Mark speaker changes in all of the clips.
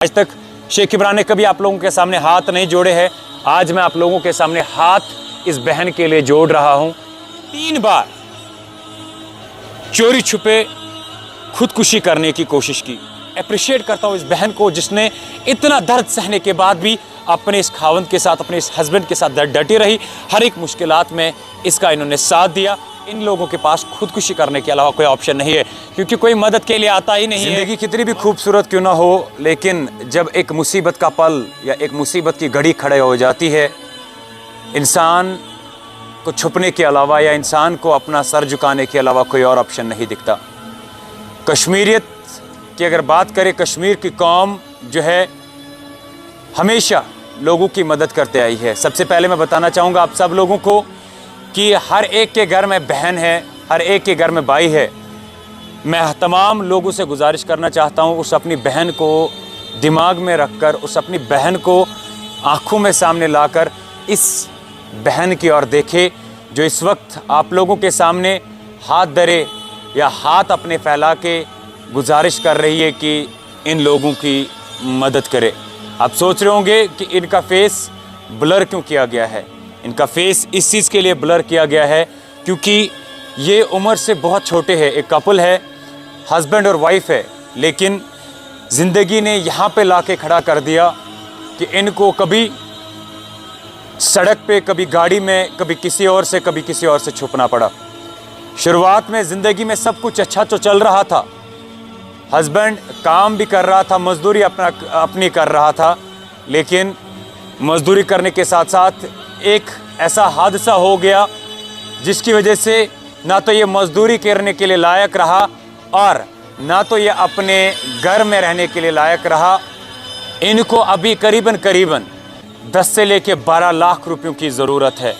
Speaker 1: आज तक शेख इमरान ने कभी आप लोगों के सामने हाथ नहीं जोड़े हैं। आज मैं आप लोगों के सामने हाथ इस बहन के लिए जोड़ रहा हूं। 3 बार चोरी छुपे खुदकुशी करने की कोशिश की। अप्रिशिएट करता हूं इस बहन को जिसने इतना दर्द सहने के बाद भी अपने इस खावंद के साथ, अपने इस हस्बैंड के साथ डटी रही। हर एक मुश्किलात में इसका इन्होंने साथ दिया। इन लोगों के पास खुदकुशी करने के अलावा कोई ऑप्शन नहीं है, क्योंकि कोई मदद के लिए आता ही नहीं है। ज़िंदगी कितनी भी खूबसूरत क्यों ना हो, लेकिन जब एक मुसीबत का पल या एक मुसीबत की घड़ी खड़े हो जाती है, इंसान को छुपने के अलावा या इंसान को अपना सर झुकाने के अलावा कोई और ऑप्शन नहीं दिखता। कश्मीरियत की अगर बात करें, कश्मीर की कौम जो है हमेशा लोगों की मदद करते आई है। सबसे पहले मैं बताना चाहूँगा आप सब लोगों को कि हर एक के घर में बहन है, हर एक के घर में भाई है। मैं तमाम लोगों से गुजारिश करना चाहता हूँ, उस अपनी बहन को दिमाग में रखकर, उस अपनी बहन को आँखों में सामने लाकर इस बहन की ओर देखे जो इस वक्त आप लोगों के सामने हाथ धरे या हाथ अपने फैला के गुजारिश कर रही है कि इन लोगों की मदद करे। आप सोच रहे होंगे कि इनका फेस ब्लर क्यों किया गया है। इनका फेस इस चीज़ के लिए ब्लर किया गया है क्योंकि ये उम्र से बहुत छोटे हैं। एक कपल है, हस्बैंड और वाइफ है, लेकिन ज़िंदगी ने यहाँ पे लाके खड़ा कर दिया कि इनको कभी सड़क पे, कभी गाड़ी में, कभी किसी और से, कभी किसी और से छुपना पड़ा। शुरुआत में ज़िंदगी में सब कुछ अच्छा तो चल रहा था, हस्बैंड काम भी कर रहा था, मजदूरी अपनी कर रहा था, लेकिन मजदूरी करने के साथ साथ एक ऐसा हादसा हो गया जिसकी वजह से ना तो ये मजदूरी करने के लिए लायक रहा और ना तो ये अपने घर में रहने के लिए लायक रहा। इनको अभी करीबन 10 से लेके 12 लाख रुपयों की ज़रूरत है।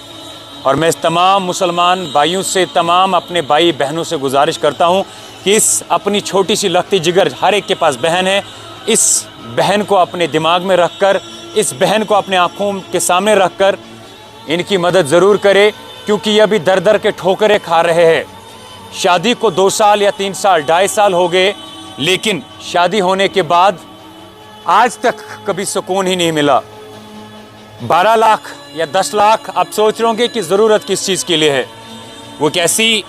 Speaker 1: और मैं इस तमाम मुसलमान भाइयों से, तमाम अपने भाई बहनों से गुजारिश करता हूँ कि इस अपनी छोटी सी लखती जिगर, हर एक के पास बहन है, इस बहन को अपने दिमाग में रखकर, इस बहन को अपने आँखों के सामने रखकर इनकी मदद ज़रूर करे, क्योंकि ये अभी दर दर के ठोकरें खा रहे हैं। शादी को 2 साल या 3 साल, 2.5 साल हो गए, लेकिन शादी होने के बाद आज तक कभी सुकून ही नहीं मिला। 12 लाख या 10 लाख आप सोच रहे होंगे कि ज़रूरत किस चीज़ के लिए है। वो कैसी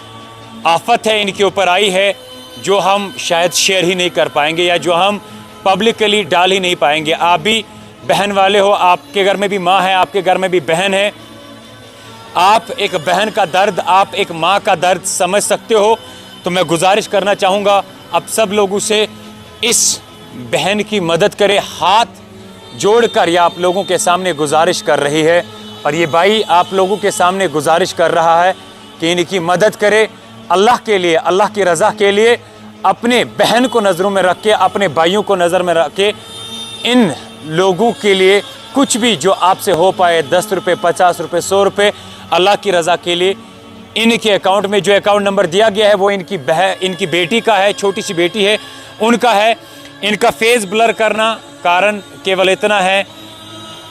Speaker 1: आफत है इनके ऊपर आई है जो हम शायद शेयर ही नहीं कर पाएंगे या जो हम पब्लिकली डाल ही नहीं पाएंगे। आप भी बहन वाले हो, आपके घर में भी माँ है, आपके घर में भी बहन है। आप एक बहन का दर्द, आप एक माँ का दर्द समझ सकते हो। तो मैं गुजारिश करना चाहूँगा आप सब लोगों से, इस बहन की मदद करें। हाथ जोड़कर या आप लोगों के सामने गुजारिश कर रही है, और ये भाई आप लोगों के सामने गुजारिश कर रहा है कि इनकी मदद करे। अल्लाह के लिए, अल्लाह की रज़ा के लिए अपने बहन को नज़रों में रख के, अपने भाइयों को नज़र में रख के, इन लोगों के लिए कुछ भी जो आपसे हो पाए, 10 रुपये, 50 रुपये, 100 रुपये, अल्लाह की रज़ा के लिए इनके अकाउंट में जो अकाउंट नंबर दिया गया है वो इनकी बेटी का है, छोटी सी बेटी है, उनका है। इनका फेस ब्लर करना कारण केवल इतना है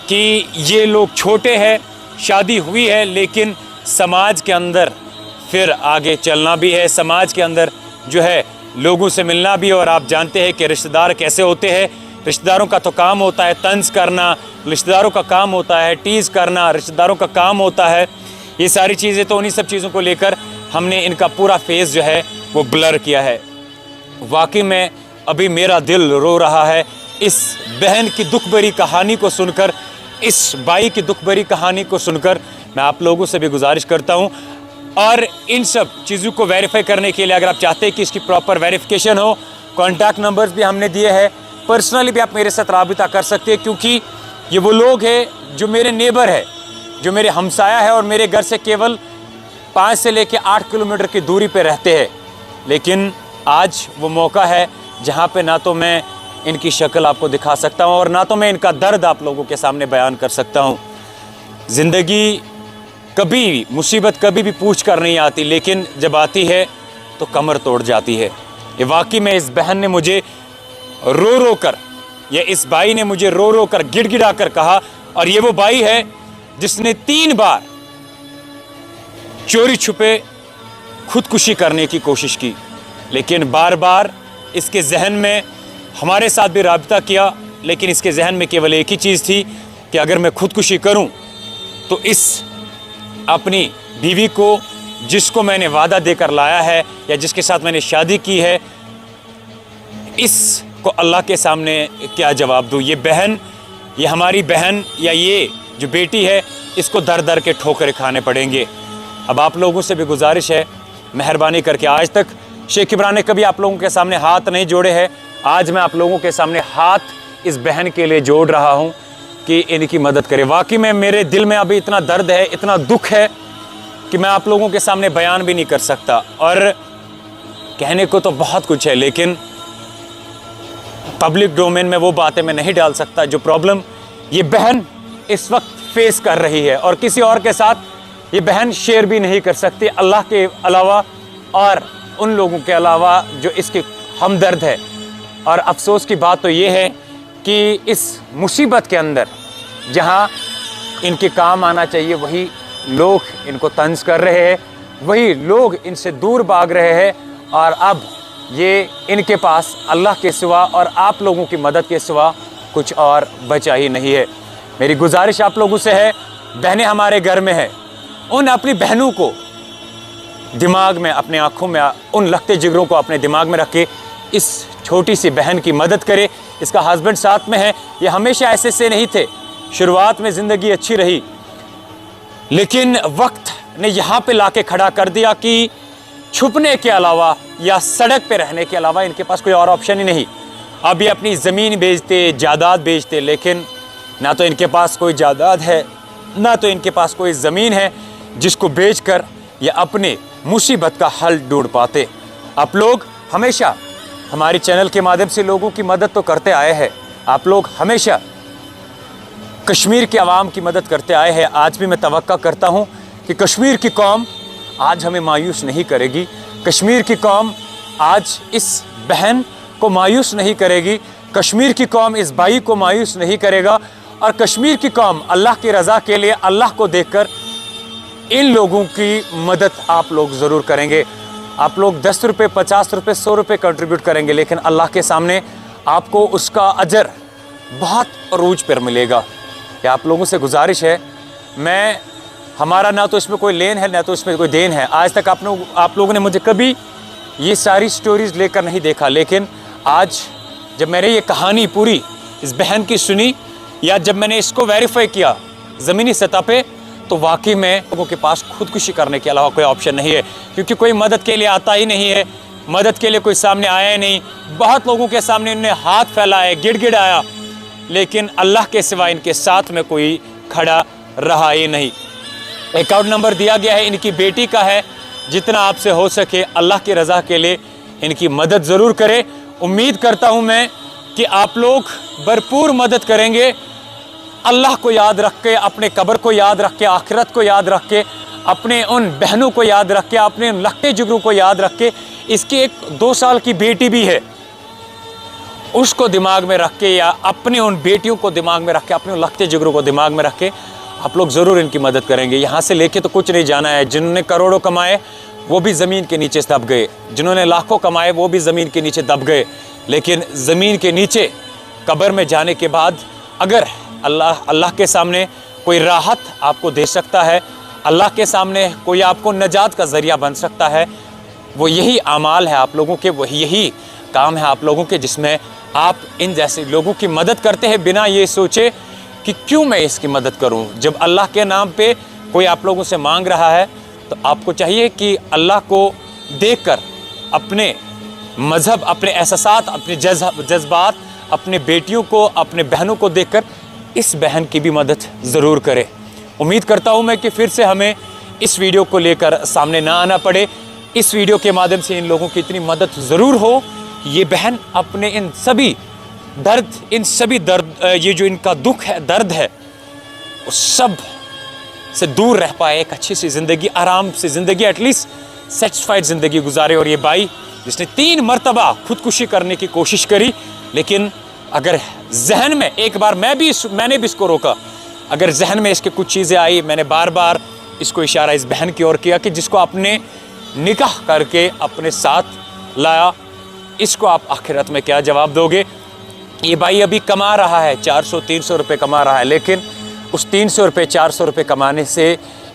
Speaker 1: कि ये लोग छोटे हैं, शादी हुई है, लेकिन समाज के अंदर फिर आगे चलना भी है, समाज के अंदर जो है लोगों से मिलना भी। और आप जानते हैं कि रिश्तेदार कैसे होते हैं। रिश्तेदारों का तो काम होता है तंज करना, रिश्तेदारों का काम होता है टीज़ करना, रिश्तेदारों का काम होता है ये सारी चीज़ें। तो उन्हीं सब चीज़ों को लेकर हमने इनका पूरा फेस जो है वो ब्लर किया है। वाकई में अभी मेरा दिल रो रहा है इस बहन की दुख भरी कहानी को सुनकर, इस भाई की दुख भरी कहानी को सुनकर। मैं आप लोगों से भी गुजारिश करता हूँ, और इन सब चीज़ों को वेरीफाई करने के लिए अगर आप चाहते हैं कि इसकी प्रॉपर वेरिफिकेशन हो, कॉन्टैक्ट नंबर्स भी हमने दिए हैं। पर्सनली भी आप मेरे साथ राबिता कर सकते हैं, क्योंकि ये वो लोग हैं जो मेरे नेबर है, जो मेरे हमसाया है और मेरे घर से केवल 5 से लेकर 8 किलोमीटर की दूरी पे रहते हैं। लेकिन आज वो मौका है जहाँ पे ना तो मैं इनकी शक्ल आपको दिखा सकता हूँ और ना तो मैं इनका दर्द आप लोगों के सामने बयान कर सकता हूँ। ज़िंदगी कभी, मुसीबत कभी भी पूछ कर नहीं आती, लेकिन जब आती है तो कमर तोड़ जाती है। ये वाकई में इस बहन ने मुझे रो रो कर, या इस भाई ने मुझे रो रो कर, गिड़गिड़ा कर कहा। और ये वो भाई है जिसने 3 बार चोरी छुपे खुदकुशी करने की कोशिश की, लेकिन बार बार इसके जहन में हमारे साथ भी राबिता किया लेकिन इसके जहन में केवल एक ही चीज़ थी कि अगर मैं खुदकुशी करूं तो इस अपनी बीवी को, जिसको मैंने वादा देकर लाया है या जिसके साथ मैंने शादी की है, इसको अल्लाह के सामने क्या जवाब दूँ। ये बहन, ये हमारी बहन या ये जो बेटी है, इसको दर दर के ठोकरें खाने पड़ेंगे। अब आप लोगों से भी गुजारिश है, मेहरबानी करके, आज तक शेख इमरान ने कभी आप लोगों के सामने हाथ नहीं जोड़े हैं, आज मैं आप लोगों के सामने हाथ इस बहन के लिए जोड़ रहा हूं कि इनकी मदद करें। वाकई में मेरे दिल में अभी इतना दर्द है, इतना दुख है कि मैं आप लोगों के सामने बयान भी नहीं कर सकता। और कहने को तो बहुत कुछ है, लेकिन पब्लिक डोमेन में वो बातें मैं नहीं डाल सकता जो प्रॉब्लम ये बहन इस वक्त फेस कर रही है, और किसी और के साथ ये बहन शेयर भी नहीं कर सकती, अल्लाह के अलावा और उन लोगों के अलावा जो इसके हमदर्द है। और अफसोस की बात तो ये है कि इस मुसीबत के अंदर जहाँ इनके काम आना चाहिए, वही लोग इनको तंज कर रहे हैं, वही लोग इनसे दूर भाग रहे हैं, और अब ये इनके पास अल्लाह के सिवा और आप लोगों की मदद के सिवा कुछ और बचा ही नहीं है। मेरी गुजारिश आप लोगों से है, बहनें हमारे घर में हैं, उन अपनी बहनों को दिमाग में, अपने आँखों में, उन लगते जिगरों को अपने दिमाग में रख के इस छोटी सी बहन की मदद करे। इसका हस्बैंड साथ में है, ये हमेशा ऐसे से नहीं थे, शुरुआत में ज़िंदगी अच्छी रही, लेकिन वक्त ने यहाँ पे लाके खड़ा कर दिया कि छुपने के अलावा या सड़क पे रहने के अलावा इनके पास कोई और ऑप्शन ही नहीं। अब ये अपनी ज़मीन बेचते, जायदाद बेचते, लेकिन ना तो इनके पास कोई जायदाद है, ना तो इनके पास कोई ज़मीन है जिसको बेचकर ये अपने मुसीबत का हल ढूंढ पाते। आप लोग हमेशा हमारे चैनल के माध्यम से लोगों की मदद तो करते आए हैं, आप लोग हमेशा कश्मीर के अवाम की मदद करते आए हैं। आज भी मैं तवक्का करता हूँ कि कश्मीर की कौम आज हमें मायूस नहीं करेगी, कश्मीर की कौम आज इस बहन को मायूस नहीं करेगी, कश्मीर की कौम इस भाई को मायूस नहीं करेगा, और कश्मीर की कौम अल्लाह की रज़ा के लिए, अल्लाह को देखकर इन लोगों की मदद आप लोग ज़रूर करेंगे। आप लोग 10 रुपये, 50 रुपये, 100 रुपये कंट्रीब्यूट करेंगे, लेकिन अल्लाह के सामने आपको उसका अजर बहुत अरूज पर मिलेगा। या आप लोगों से गुजारिश है, हमारा ना तो इसमें कोई लेन है, ना तो इसमें कोई देन है। आज तक आप लोगों ने मुझे कभी ये सारी स्टोरीज़ लेकर नहीं देखा, लेकिन आज जब मैंने ये कहानी पूरी इस बहन की सुनी, या जब मैंने इसको वेरीफाई किया ज़मीनी सतह पे, तो वाकई में लोगों के पास खुदकुशी करने के अलावा कोई ऑप्शन नहीं है, क्योंकि कोई मदद के लिए आता ही नहीं है, मदद के लिए कोई सामने आया ही नहीं। बहुत लोगों के सामने इन्होंने हाथ फैलाए, गिड़गिड़ाया, लेकिन अल्लाह के सिवा इनके साथ में कोई खड़ा रहा ही नहीं। अकाउंट नंबर दिया गया है, इनकी बेटी का है, जितना आपसे हो सके अल्लाह की रज़ा के लिए इनकी मदद ज़रूर करें। उम्मीद करता हूँ मैं कि आप लोग भरपूर मदद करेंगे, अल्लाह को याद रख के, अपने कब्र को याद रख के, आखिरत को याद रख के, अपने उन बहनों को याद रख के, अपने उन लखते जिगरों को याद रख के, इसकी एक 2 साल की बेटी भी है, उसको दिमाग में रख के, या अपने उन बेटियों को दिमाग में रख के, अपने उन लखते जिगरों को दिमाग में रख के आप लोग ज़रूर इनकी मदद करेंगे। यहाँ से लेके तो कुछ नहीं जाना है। जिन्होंने करोड़ों कमाए वो भी ज़मीन के नीचे दब गए, जिन्होंने लाखों कमाए वो भी ज़मीन के नीचे दब गए, लेकिन ज़मीन के नीचे कब्र में जाने के बाद अगर अल्लाह के सामने कोई राहत आपको दे सकता है, अल्लाह के सामने कोई आपको नजात का ज़रिया बन सकता है, वो यही आमाल है आप लोगों के, वही यही काम है आप लोगों के, जिसमें आप इन जैसे लोगों की मदद करते हैं बिना ये सोचे कि क्यों मैं इसकी मदद करूं। जब अल्लाह के नाम पे कोई आप लोगों से मांग रहा है, तो आपको चाहिए कि अल्लाह को देखकर अपने मज़हब, अपने एहसासात, अपने जज्बात, अपने बेटियों को, अपने बहनों को देखकर इस बहन की भी मदद ज़रूर करें। उम्मीद करता हूँ मैं कि फिर से हमें इस वीडियो को लेकर सामने ना आना पड़े। इस वीडियो के माध्यम से इन लोगों की इतनी मदद ज़रूर हो, ये बहन अपने इन सभी दर्द, ये जो इनका दुख है, दर्द है, उस सब से दूर रह पाए, एक अच्छी सी ज़िंदगी, आराम से ज़िंदगी, एटलीस्ट सेटिस्फाइड ज़िंदगी गुजारे। और ये भाई जिसने 3 मरतबा खुदकुशी करने की कोशिश करी, लेकिन अगर जहन में एक बार मैंने भी इसको रोका, अगर जहन में इसके कुछ चीज़ें आई, मैंने बार बार इसको इशारा इस बहन की ओर किया कि जिसको आपने निकाह करके अपने साथ लाया, इसको आप आखिरत में क्या जवाब दोगे। ये भाई अभी कमा रहा है 400-300 रुपये कमा रहा है, लेकिन उस 300 रुपये 400 रुपये कमाने से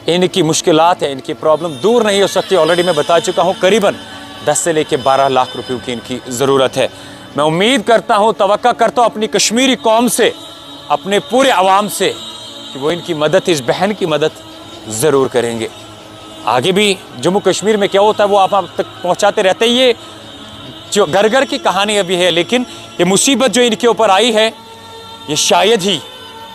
Speaker 1: इनकी मुश्किलात है, इनकी प्रॉब्लम दूर नहीं हो सकती। ऑलरेडी मैं बता चुका हूँ, करीबन 10 से लेकर 12 लाख रुपयों की इनकी ज़रूरत है। मैं उम्मीद करता हूँ, तवक्का करता हूँ अपनी कश्मीरी कौम से, अपने पूरे अवाम से, कि वो इनकी मदद, इस बहन की मदद ज़रूर करेंगे। आगे भी जम्मू कश्मीर में क्या होता है वो आप तक पहुँचाते रहते हैं। ये जो घर घर की कहानी अभी है, लेकिन ये मुसीबत जो इनके ऊपर आई है ये शायद ही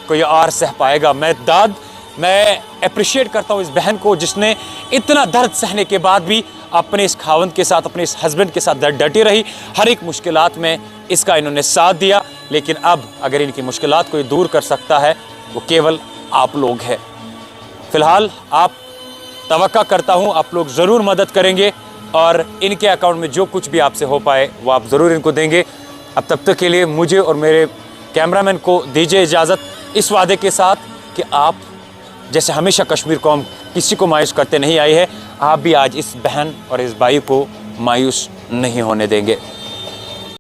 Speaker 1: कोई और सह पाएगा। मैं अप्रिशिएट करता हूँ इस बहन को, जिसने इतना दर्द सहने के बाद भी अपने इस खावंद के साथ, अपने इस हस्बैंड के साथ डटी रही। हर एक मुश्किलात में इसका इन्होंने साथ दिया। लेकिन अब अगर इनकी मुश्किलात कोई दूर कर सकता है वो केवल आप लोग हैं। फ़िलहाल आप, तवक्का करता हूँ आप लोग ज़रूर मदद करेंगे और इनके अकाउंट में जो कुछ भी आपसे हो पाए वो आप ज़रूर इनको देंगे। अब तब तक के लिए मुझे और मेरे कैमरामैन को दीजिए इजाज़त, इस वादे के साथ कि आप जैसे हमेशा कश्मीर कौम किसी को मायूस करते नहीं आई है, आप भी आज इस बहन और इस भाई को मायूस नहीं होने देंगे।